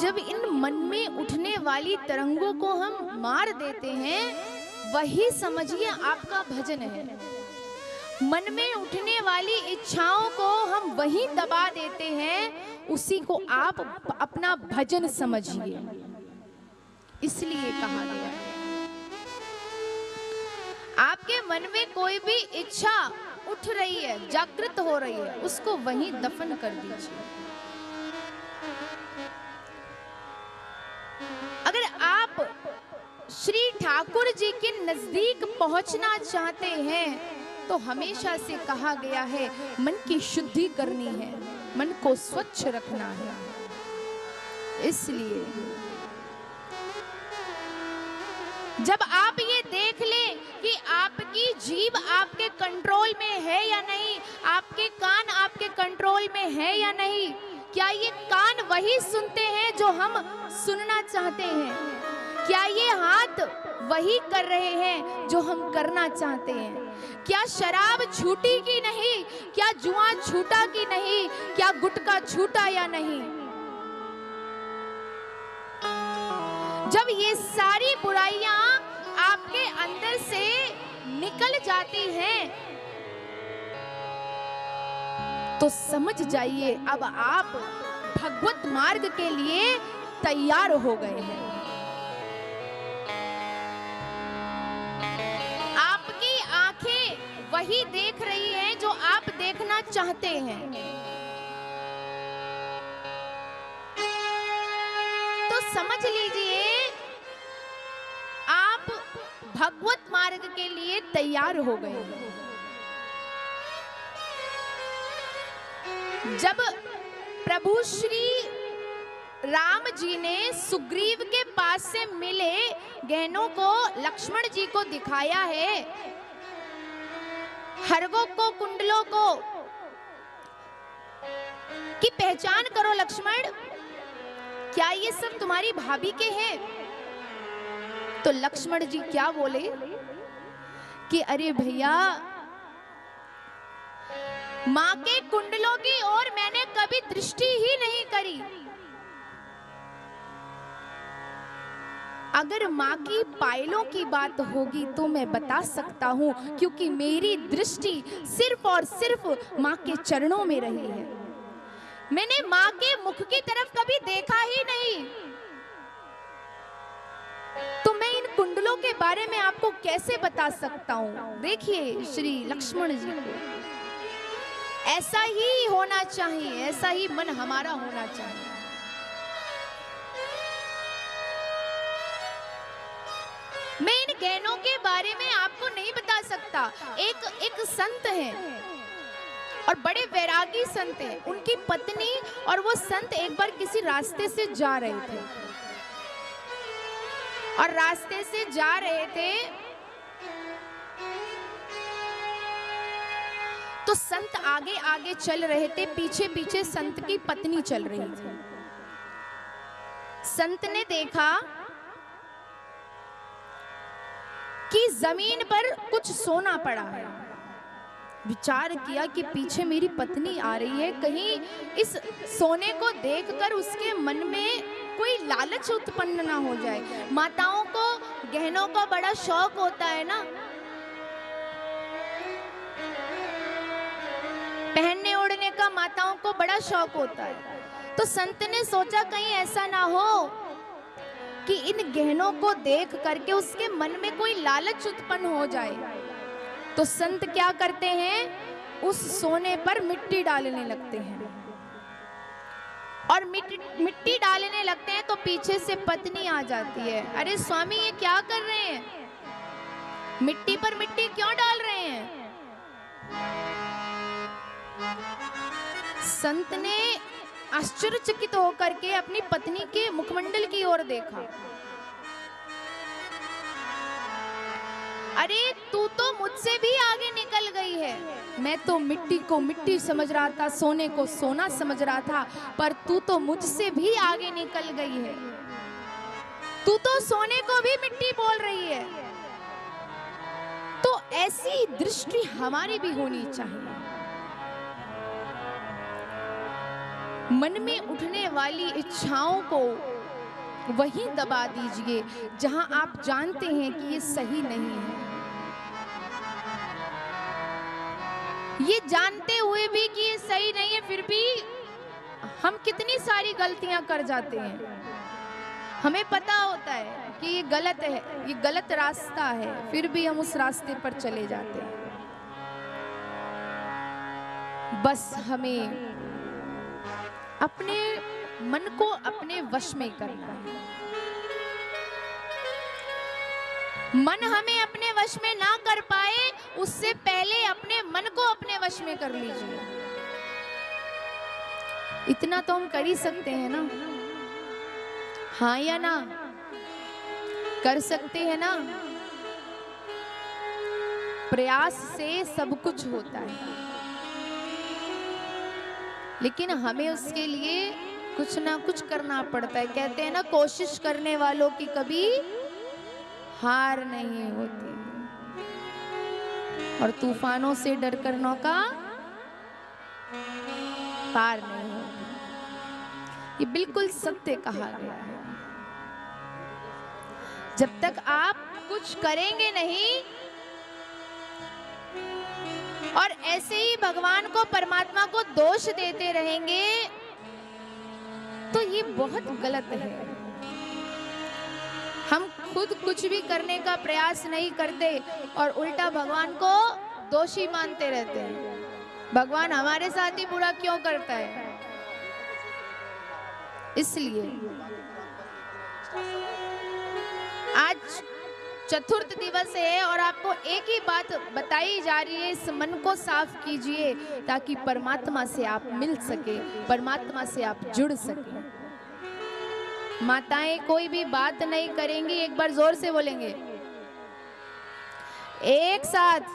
जब इन मन में उठने वाली तरंगों को हम मार देते हैं, वही समझिए आपका भजन है। मन में उठने वाली इच्छाओं को हम वही दबा देते हैं, उसी को आप अपना भजन समझिए। इसलिए कहा गया है आपके मन में कोई भी इच्छा उठ रही है, जागृत हो रही है, उसको वहीं दफन कर दीजिए। अगर आप श्री ठाकुर जी के नजदीक पहुंचना चाहते हैं तो हमेशा से कहा गया है मन की शुद्धि करनी है, मन को स्वच्छ रखना है। इसलिए जब आप ये देख लें कि आपकी जीभ आपके कंट्रोल में है या नहीं, आपके कान आपके कंट्रोल में है या नहीं, क्या ये कान वही सुनते हैं जो हम सुनना चाहते हैं, क्या ये हाथ वही कर रहे हैं जो हम करना चाहते हैं, क्या शराब छूटी कि नहीं, क्या जुआ छूटा कि नहीं, क्या गुटखा छूटा या नहीं। जब ये सारी बुराइयां आपके अंदर से निकल जाती हैं तो समझ जाइए अब आप भगवत मार्ग के लिए तैयार हो गए हैं। आपकी आंखें वही देख रही हैं जो आप देखना चाहते हैं। तो समझ लीजिए आप भगवत मार्ग के लिए तैयार हो गए हैं। जब प्रभु श्री राम जी ने सुग्रीव के पास से मिले गहनों को लक्ष्मण जी को दिखाया है, हरगों को, कुंडलों को, कि पहचान करो लक्ष्मण, क्या ये सब तुम्हारी भाभी के हैं? तो लक्ष्मण जी क्या बोले कि अरे भैया, मां के कुंडलों की ओर मैंने कभी दृष्टि ही नहीं करी। अगर मां की पायलों की बात होगी तो मैं बता सकता हूं, क्योंकि मेरी दृष्टि सिर्फ और सिर्फ मां के चरणों में रही है। मैंने मां के मुख की तरफ कभी देखा ही नहीं, तो मैं इन कुंडलों के बारे में आपको कैसे बता सकता हूं। देखिए श्री लक्ष्मण जी को ऐसा ही होना चाहिए, ऐसा ही मन हमारा होना चाहिए। मैं इन गहनों के बारे में आपको नहीं बता सकता। एक संत हैं और बड़े वैरागी संत हैं, उनकी पत्नी और वो संत एक बार किसी रास्ते से जा रहे थे और रास्ते से जा रहे थे तो संत आगे आगे चल रहे थे, पीछे पीछे संत की पत्नी चल रही थी। संत ने देखा कि जमीन पर कुछ सोना पड़ा है। विचार किया कि पीछे मेरी पत्नी आ रही है, कहीं इस सोने को देखकर उसके मन में कोई लालच उत्पन्न ना हो जाए। माताओं को गहनों का बड़ा शौक होता है ना, पहनने ओढ़ने का माताओं को बड़ा शौक होता है। तो संत ने सोचा कहीं ऐसा ना हो कि इन गहनों को देख करके उसके मन में कोई लालच उत्पन्न हो जाए। तो संत क्या करते हैं, उस सोने पर मिट्टी डालने लगते हैं और मिट्टी डालने लगते हैं तो पीछे से पत्नी आ जाती है। अरे स्वामी ये क्या कर रहे हैं, मिट्टी पर मिट्टी क्यों डाल रहे हैं? संत ने आश्चर्यचकित होकर के अपनी पत्नी के मुखमंडल की ओर देखा। अरे तू तो मुझसे भी आगे निकल गई है। मैं तो मिट्टी को मिट्टी समझ रहा था, सोने को सोना समझ रहा था, पर तू तो मुझसे भी आगे निकल गई है। तू तो सोने को भी मिट्टी बोल रही है। तो ऐसी दृष्टि हमारी भी होनी चाहिए। मन में उठने वाली इच्छाओं को वहीं दबा दीजिए जहां आप जानते हैं कि ये सही नहीं है। ये जानते हुए भी कि ये सही नहीं है, फिर भी हम कितनी सारी गलतियां कर जाते हैं। हमें पता होता है कि ये गलत है, ये गलत रास्ता है, फिर भी हम उस रास्ते पर चले जाते हैं। बस हमें अपने मन को अपने वश में करना है। मन हमें अपने वश में ना कर पाए, उससे पहले अपने मन को अपने वश में कर लीजिए। इतना तो हम कर ही सकते हैं ना, हाँ या ना? कर सकते हैं ना? प्रयास से सब कुछ होता है, लेकिन हमें उसके लिए कुछ ना कुछ करना पड़ता है। कहते हैं ना, कोशिश करने वालों की कभी हार नहीं होती, और तूफानों से डरकर नौका पार नहीं होती। ये बिल्कुल सत्य कहा गया है। जब तक आप कुछ करेंगे नहीं और ऐसे ही भगवान को, परमात्मा को दोष देते रहेंगे, तो ये बहुत गलत है। हम खुद कुछ भी करने का प्रयास नहीं करते और उल्टा भगवान को दोषी मानते रहते हैं। भगवान हमारे साथ ही बुरा क्यों करता है? इसलिए आज चतुर्थ दिवस है और आपको एक ही बात बताई जा रही है, इस मन को साफ कीजिए ताकि परमात्मा से आप मिल सके, परमात्मा से आप जुड़ सके। माताएं कोई भी बात नहीं करेंगी, एक बार जोर से बोलेंगे, एक साथ।